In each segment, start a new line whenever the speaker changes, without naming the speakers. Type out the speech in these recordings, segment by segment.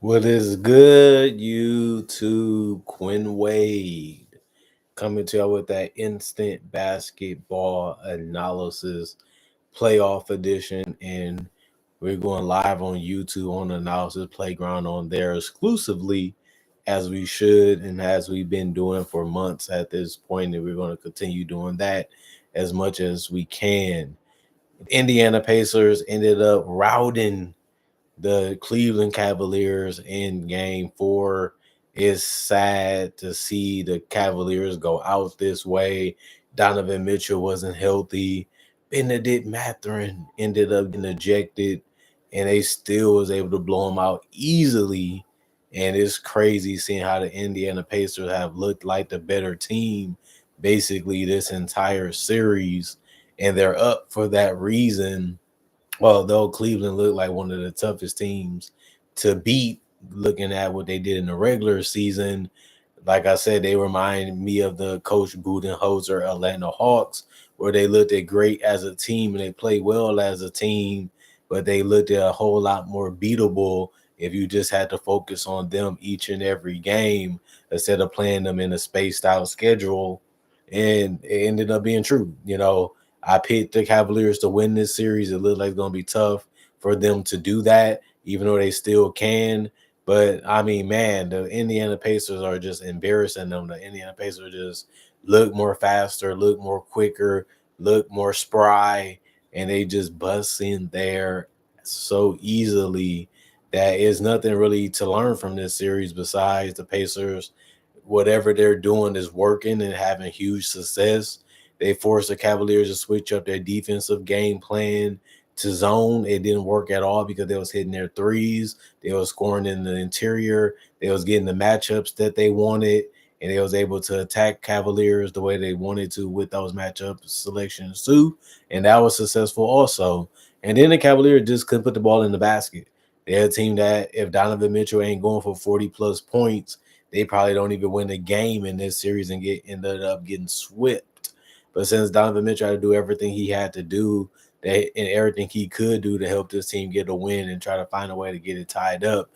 What is good, YouTube? Quinn Wade coming to you with that instant basketball analysis playoff edition. And we're going live on YouTube on the Analysis Playground on there exclusively, as we should and as we've been doing for months at this point. And we're going to continue doing that as much as we can. Indiana Pacers ended up routing the Cleveland Cavaliers in game four. It's sad to see the Cavaliers go out this way. Donovan Mitchell wasn't healthy. Benedict Mathurin ended up getting ejected, and they still was able to blow him out easily. And it's crazy seeing how the Indiana Pacers have looked like the better team basically this entire series. And they're up for that reason, although Cleveland looked like one of the toughest teams to beat, looking at what they did in the regular season. Like I said, they remind me of the Coach Budenholzer Atlanta Hawks, where they looked at great as a team and they played well as a team, but they looked at a whole lot more beatable if you just had to focus on them each and every game instead of playing them in a spaced out schedule. And it ended up being true. I picked the Cavaliers to win this series. It looked like it's going to be tough for them to do that, even though they still can. But, I mean, man, the Indiana Pacers are just embarrassing them. The Indiana Pacers just look more faster, look more quicker, look more spry, and they just bust in there so easily that is nothing really to learn from this series besides the Pacers. Whatever they're doing is working and having huge success. They forced the Cavaliers to switch up their defensive game plan to zone. It didn't work at all because they was hitting their threes. They was scoring in the interior. They was getting the matchups that they wanted, and they was able to attack Cavaliers the way they wanted to with those matchup selections too. And that was successful also. And then the Cavaliers just couldn't put the ball in the basket. They're a team that if Donovan Mitchell ain't going for 40-plus points, they probably don't even win the game in this series and ended up getting swept. But since Donovan Mitchell had to do everything he had to do and everything he could do to help this team get a win and try to find a way to get it tied up,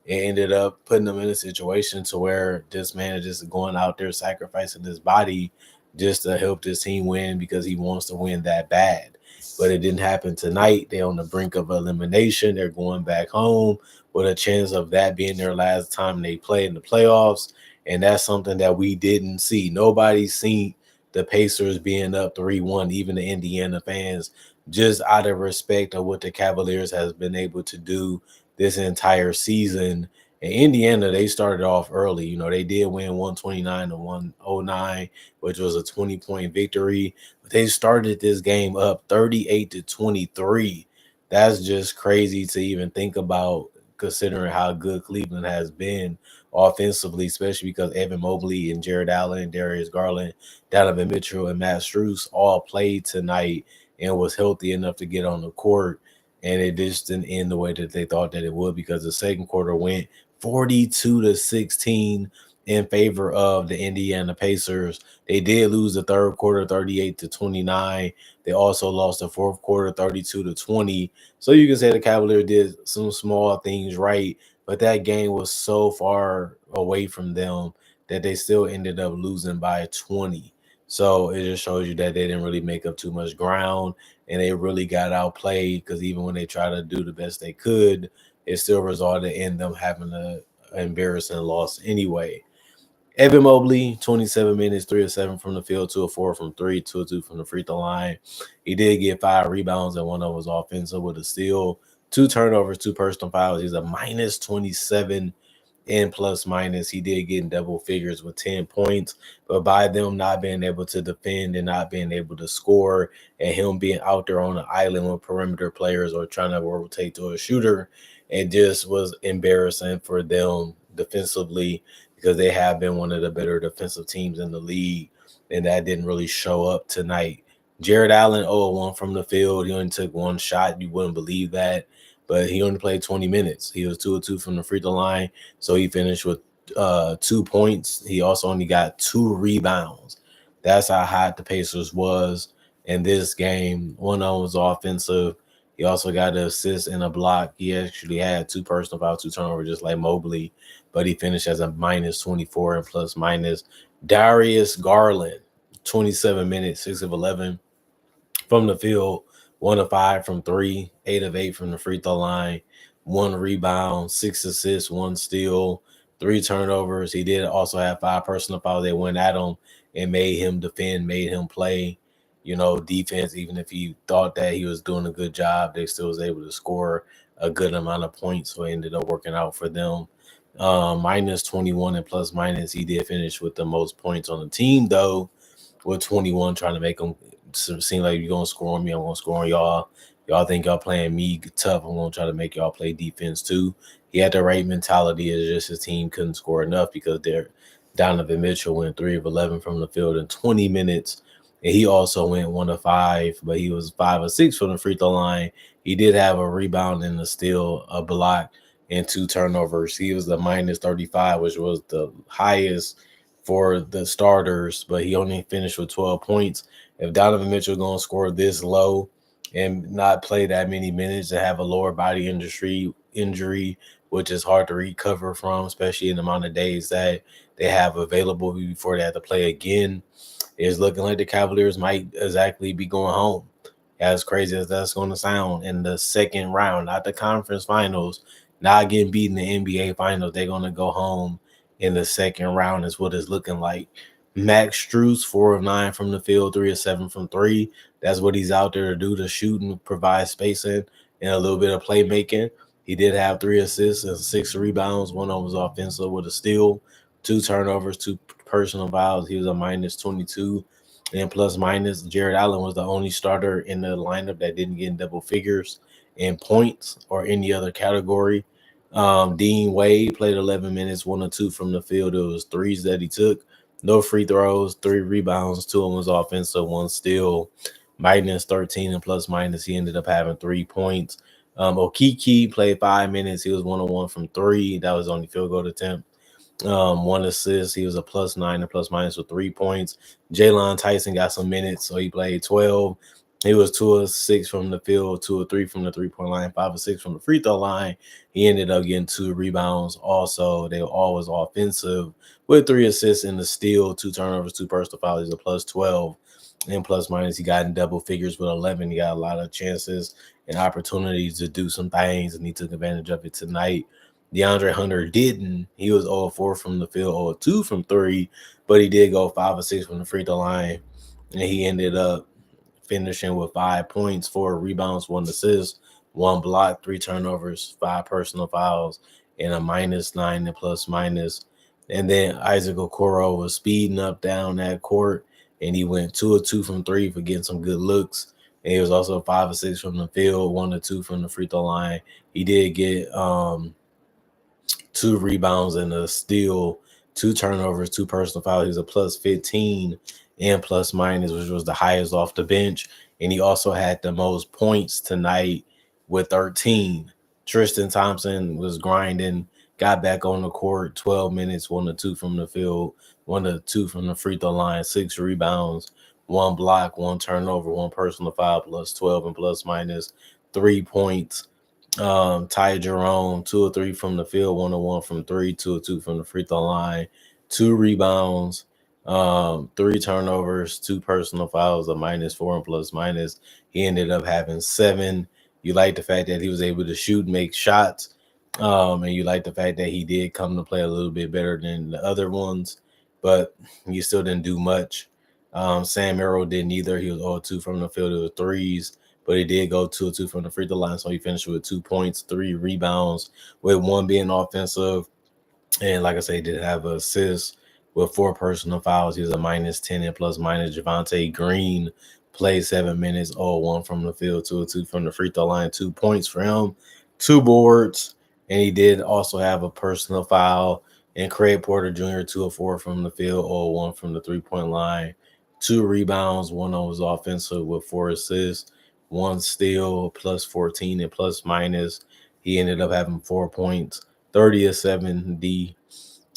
it ended up putting them in a situation to where this man is just going out there sacrificing his body just to help this team win because he wants to win that bad. But it didn't happen tonight. They're on the brink of elimination. They're going back home with a chance of that being their last time they play in the playoffs. And that's something that we didn't see. Nobody's seen the Pacers being up 3-1, even the Indiana fans, just out of respect of what the Cavaliers has been able to do this entire season. In Indiana, they started off early. They did win 129-109, which was a 20-point victory. But they started this game up 38-23. That's just crazy to even think about, considering how good Cleveland has been offensively, especially because Evan Mobley and Jared Allen, Darius Garland, Donovan Mitchell, and Matt Strus all played tonight and was healthy enough to get on the court. And it just didn't end the way that they thought that it would, because the second quarter went 42-16 in favor of the Indiana Pacers. They did lose the third quarter 38-29. They also lost the fourth quarter 32-20. So you can say the Cavaliers did some small things right, but that game was so far away from them that they still ended up losing by 20. So it just shows you that they didn't really make up too much ground, and they really got outplayed, because even when they tried to do the best they could, it still resulted in them having an embarrassing loss anyway. Evan Mobley, 27 minutes, 3 of 7 from the field, 2 of 4 from 3, 2 of 2 from the free throw line. He did get 5 rebounds, and one of them was offensive with a steal, 2 turnovers, 2 personal fouls. He's a minus 27 in plus minus. He did get in double figures with 10 points, but by them not being able to defend and not being able to score, and him being out there on the island with perimeter players or trying to rotate to a shooter, it just was embarrassing for them defensively, because they have been one of the better defensive teams in the league, and that didn't really show up tonight. Jared Allen, 0-1 from the field. He only took one shot. You wouldn't believe that, but he only played 20 minutes. He was 2 of 2 from the free throw line, so he finished with 2 points. He also only got 2 rebounds. That's how hot the Pacers was in this game. One of them was offensive. He also got an assist and a block. He actually had 2 personal fouls, 2 turnovers, just like Mobley, but he finished as a minus 24 and plus minus. Darius Garland, 27 minutes, 6 of 11 from the field, 1 of 5 from three, 8 of 8 from the free throw line, 1 rebound, 6 assists, 1 steal, 3 turnovers. He did also have 5 personal fouls. They went at him and made him defend, made him play, defense. Even if he thought that he was doing a good job, they still was able to score a good amount of points. So it ended up working out for them. Minus 21 and plus minus. He did finish with the most points on the team, though, with 21, trying to make him seem like you're going to score on me. I'm going to score on y'all. Y'all think y'all playing me tough. I'm going to try to make y'all play defense too. He had the right mentality. It's just his team couldn't score enough because Donovan Mitchell went 3 of 11 from the field in 20 minutes. And he also went 1 of 5, but he was 5 of 6 from the free throw line. He did have a rebound and a steal, a block, and 2 turnovers. He was the minus 35, which was the highest for the starters, but he only finished with 12 points. If Donovan Mitchell going to score this low and not play that many minutes and have a lower body injury, which is hard to recover from, especially in the amount of days that they have available before they have to play again, it's looking like the Cavaliers might exactly be going home. As crazy as that's going to sound, in the second round, not the conference finals, not getting beat in the NBA finals, they're going to go home in the second round is what it's looking like. Max Strus, 4 of 9 from the field, 3 of 7 from three. That's what he's out there to do, to shoot and provide spacing and a little bit of playmaking. He did have 3 assists and 6 rebounds. One of them was offensive with a steal, 2 turnovers, 2 personal fouls. He was a minus 22 and plus minus. Jared Allen was the only starter in the lineup that didn't get in double figures in points or any other category. Dean Wade played 11 minutes, 1 or 2 from the field. It was threes that he took. No free throws, 3 rebounds, 2 of them was offensive, 1 steal, minus 13 and plus minus. He ended up having 3 points. Okiki played 5 minutes. He was 1 of 1 from 3. That was only field goal attempt. 1 assist. He was a plus 9 and plus minus with 3 points. Jalen Tyson got some minutes, so he played 12. He was 2 of 6 from the field, 2 of 3 from the 3-point line, 5 of 6 from the free throw line. He ended up getting 2 rebounds. Also, they were always offensive with 3 assists in the steal, 2 turnovers, 2 personal fouls. He's a plus 12 and plus minus. He got in double figures with 11. He got a lot of chances and opportunities to do some things, and he took advantage of it tonight. DeAndre Hunter didn't. He was 0 of 4 from the field, 0 of 2 from 3, but he did go 5 of 6 from the free throw line, and he ended up finishing with 5 points, 4 rebounds, 1 assist, 1 block, 3 turnovers, 5 personal fouls, and a minus 9 and plus minus. And then Isaac Okoro was speeding up down that court, and he went 2 of 2 from 3 for getting some good looks. And he was also 5 of 6 from the field, 1 of 2 from the free throw line. He did get 2 rebounds and a steal, 2 turnovers, 2 personal fouls. He was a plus 15 and plus minus, which was the highest off the bench. And he also had the most points tonight with 13. Tristan Thompson was grinding, got back on the court, 12 minutes, 1 of 2 from the field, 1 of 2 from the free throw line, 6 rebounds, 1 block, 1 turnover, 1 personal foul, plus 12 and plus minus, 3 points. Ty Jerome, 2 of 3 from the field, 1 of 1 from 3, 2 of 2 from the free throw line, 2 rebounds, 3 turnovers, 2 personal fouls, a minus 4 and plus minus. He ended up having 7. You like the fact that he was able to shoot, make shots, and you like the fact that he did come to play a little bit better than the other ones, but he still didn't do much. Sam Merrill didn't either. He was 0-2 from the field. It was threes, but he did go 2-2 from the free throw line, so he finished with 2 points, 3 rebounds, with 1 being offensive. And like I say, he did have an assist with 4 personal fouls. He was a minus 10 and plus minus. Javonte Green played 7 minutes, 0-1 from the field, 2-2 from the free throw line, 2 points for him, 2 boards. And he did also have a personal foul. And Craig Porter Jr., 2 of 4 from the field, 0-1 from the 3-point line, 2 rebounds, 1 on was offensive with 4 assists, 1 steal, plus 14 and plus minus. He ended up having 4 points, 30 of 70,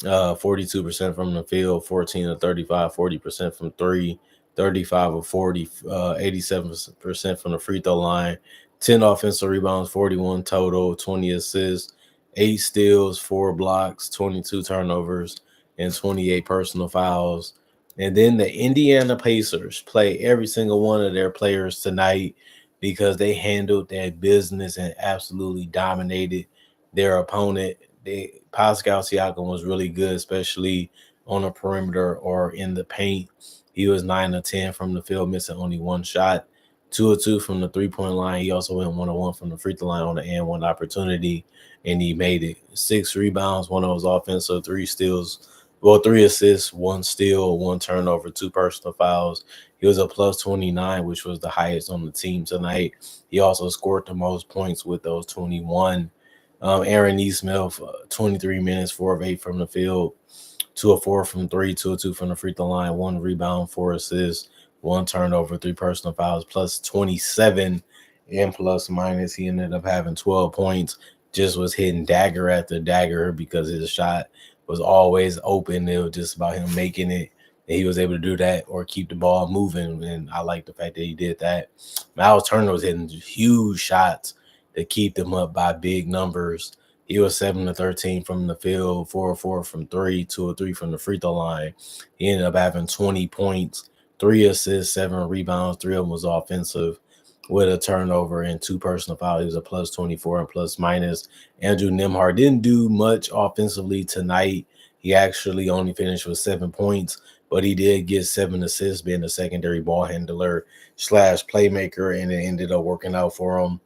42% from the field, 14 of 35, 40% from 3, 35 of 40, 87% from the free throw line, 10 offensive rebounds, 41 total, 20 assists, 8 steals, 4 blocks, 22 turnovers, and 28 personal fouls. And then the Indiana Pacers play every single one of their players tonight because they handled that business and absolutely dominated their opponent. Pascal Siakam was really good, especially on the perimeter or in the paint. He was 9 of 10 from the field, missing only one shot. 2 of 2 from the 3-point line. He also went 1 of 1 from the free throw line on the and one opportunity, and he made it. 6 rebounds, one of those offensive, 3 steals, 3 assists, 1 steal, 1 turnover, 2 personal fouls. He was a plus 29, which was the highest on the team tonight. He also scored the most points with those 21. Aaron Nesmith, 23 minutes, 4 of 8 from the field, 2 of 4 from 3, 2 of 2 from the free throw line, 1 rebound, 4 assists, 1 turnover, 3 personal fouls, plus 27 and plus minus. He ended up having 12 points, just was hitting dagger after dagger because his shot was always open. It was just about him making it. And he was able to do that or keep the ball moving. And I like the fact that he did that. Miles Turner was hitting huge shots to keep them up by big numbers. He was 7 of 13 from the field, 4 of 4 from 3, 2 of 3 from the free throw line. He ended up having 20 points, 3 assists, 7 rebounds, 3 of them was offensive with a turnover and 2 personal fouls. He was a plus 24 and plus minus. Andrew Nembhard didn't do much offensively tonight. He actually only finished with 7 points, but he did get 7 assists, being a secondary ball handler / playmaker, and it ended up working out for him.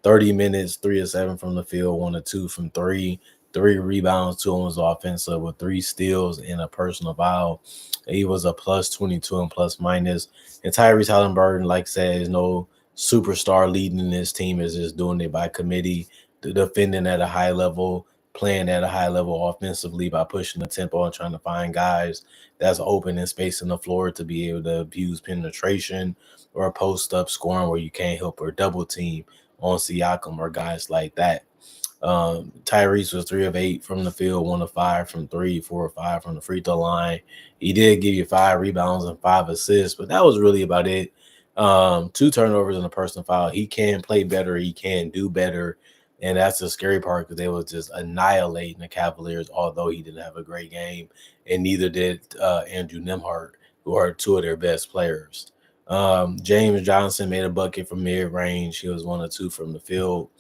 30 minutes, 3 of 7 from the field, 1 of 2 from 3, 3 rebounds, 2 was offensive with 3 steals and a personal foul. He was a plus 22 and plus minus. And Tyrese Halliburton, like I said, is no superstar leading this team, is just doing it by committee, defending at a high level, playing at a high level offensively by pushing the tempo and trying to find guys that's open and spacing the floor to be able to abuse penetration or a post up scoring where you can't help or double team on Siakam or guys like that. Tyrese was 3 of 8 from the field, 1 of 5 from 3, 4 of 5 from the free throw line. He did give you 5 rebounds and 5 assists, but that was really about it. 2 turnovers and a personal foul. He can play better. He can do better. And that's the scary part because they was just annihilating the Cavaliers, although he didn't have a great game. And neither did Andrew Nembhard, who are 2 of their best players. James Johnson made a bucket from mid-range. He was 1 of 2 from the field.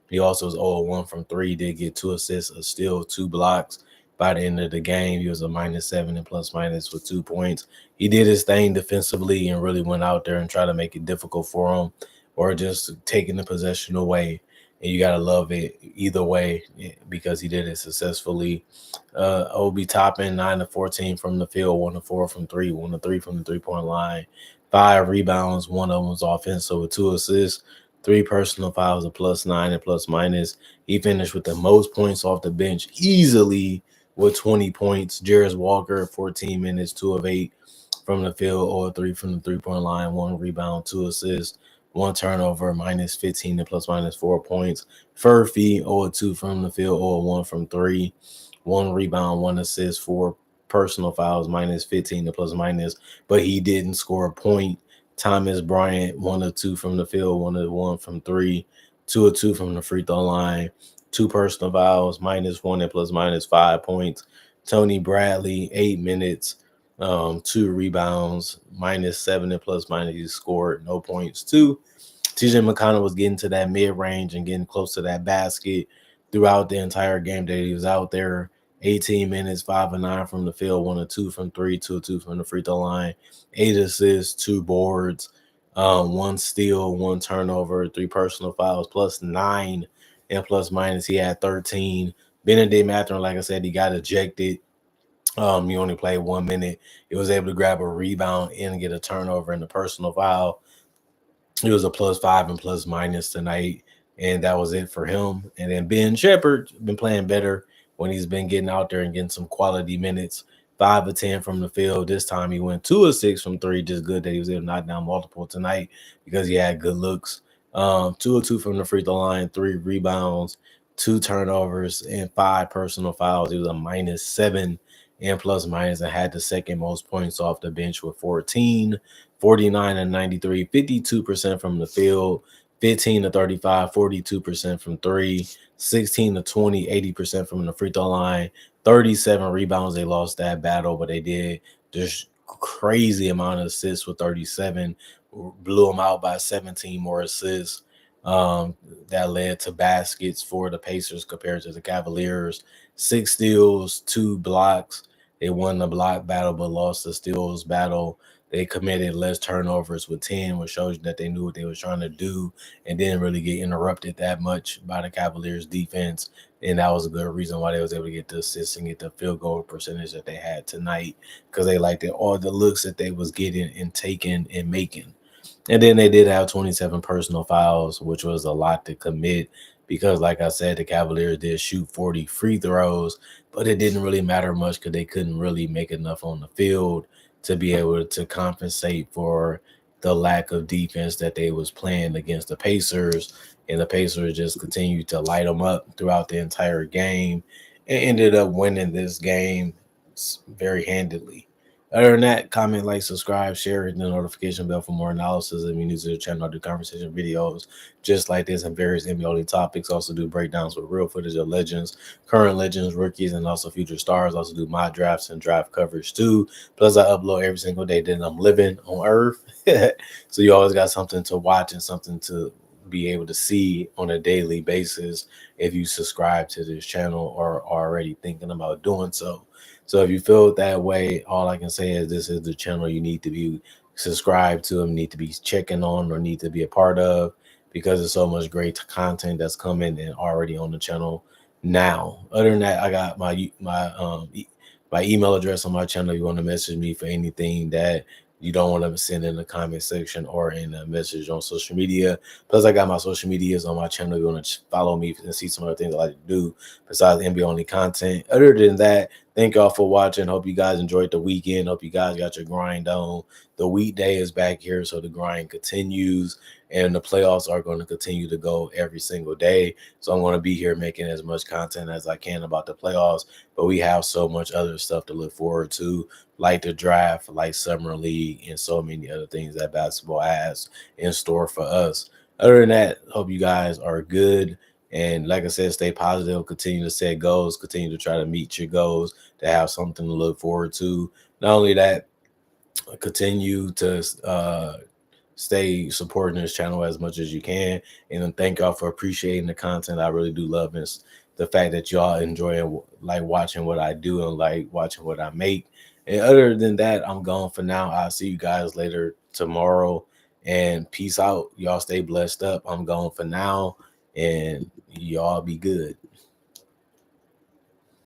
He also was 0 of 1 from 3. Did get 2 assists, a steal, 2 blocks. By the end of the game, he was a -7 and plus minus with 2 points. He did his thing defensively and really went out there and tried to make it difficult for him or just taking the possession away. And you got to love it either way because he did it successfully. Obi Toppin, 9 of 14 from the field, 1 of 4 from 3, 1 of 3 from the 3-point line. 5 rebounds, 1 of them was offensive with 2 assists, 3 personal fouls, a +9 and plus minus. He finished with the most points off the bench easily with 20 points. Jarris Walker, 14 minutes, 2 of 8 from the field, 0 of 3 from the 3-point line, 1 rebound, 2 assists, 1 turnover, -15 and plus minus 4 points. Furphy, 0 of 2 from the field, 0 of 1 from 3, 1 rebound, 1 assist, 4 personal fouls, -15 and plus minus, but he didn't score a point. Thomas Bryant, 1 of 2 from the field, 1 of 1 from 3, 2 of 2 from the free throw line, 2 personal fouls, -1 and plus minus 5 points. Tony Bradley, 8 minutes, 2 rebounds, -7 and plus minus. He scored no points too. TJ McConnell was getting to that mid-range and getting close to that basket throughout the entire game that he was out there. 18 minutes, 5 of 9 from the field, 1 of 2 from 3, 2 of 2 from the free throw line, 8 assists, 2 boards, 1 steal, 1 turnover, 3 personal fouls, +9 and plus minus. He had 13. Benedict Mathurin, like I said, he got ejected. He only played 1 minute. He was able to grab a rebound and get a turnover and a personal foul. He was a +5 and plus minus tonight, and that was it for him. And then Ben Shepherd been playing better when he's been getting out there and getting some quality minutes. 5 of 10 from the field. This time he went 2 of 6 from 3. Just good that he was able to knock down multiple tonight because he had good looks. 2 of 2 from the free throw line, 3 rebounds, 2 turnovers, and 5 personal fouls. He was a -7 and plus minus and had the second most points off the bench with 14. 49 and 93, 52% from the field, 15 to 35, 42% from three, 16 to 20, 80% from the free throw line, 37 rebounds. They lost that battle, but they did just crazy amount of assists with 37, blew them out by 17 more assists. That led to baskets for the Pacers compared to the Cavaliers. 6 steals, 2 blocks. They won the block battle but lost the steals battle. They committed less turnovers with 10, which shows you that they knew what they were trying to do and didn't really get interrupted that much by the Cavaliers defense. And that was a good reason why they was able to get the assists and get the field goal percentage that they had tonight, because they liked it, all the looks that they was getting and taking and making. And then they did have 27 personal fouls, which was a lot to commit because, like I said, the Cavaliers did shoot 40 free throws, but it didn't really matter much because they couldn't really make enough on the field to be able to compensate for the lack of defense that they was playing against the Pacers. And the Pacers just continued to light them up throughout the entire game and ended up winning this game very handily. Other than that, comment, like, subscribe, share, hit the notification bell for more analysis. If you're new to the channel, I do conversation videos just like this and various NBA topics. Also do breakdowns with real footage of legends, current legends, rookies, and also future stars. Also do my drafts and draft coverage too. Plus, I upload every single day that I'm living on Earth. So you always got something to watch and something to be able to see on a daily basis if you subscribe to this channel or are already thinking about doing so. So if you feel that way, all I can say is this is the channel you need to be subscribed to and need to be checking on or need to be a part of, because there's so much great content that's coming and already on the channel now. Other than that, I got my email address on my channel. If you want to message me for anything that you don't want to send in the comment section or in a message on social media. Plus, I got my social medias on my channel. If you want to follow me and see some of the things I like to do besides NBA only content. Other than that, thank y'all for watching. Hope you guys enjoyed the weekend. Hope you guys got your grind on. The weekday is back here, so the grind continues, and the playoffs are going to continue to go every single day. So I'm going to be here making as much content as I can about the playoffs, but we have so much other stuff to look forward to, like the draft, like Summer League, and so many other things that basketball has in store for us. Other than that, hope you guys are good. And like I said, stay positive, continue to set goals, continue to try to meet your goals, to have something to look forward to. Not only that, continue to stay supporting this channel as much as you can. And thank y'all for appreciating the content. I really do love this. The fact that y'all enjoy like watching what I do and like watching what I make. And other than that, I'm gone for now. I'll see you guys later tomorrow. And peace out. Y'all stay blessed up. I'm gone for now. And y'all be good.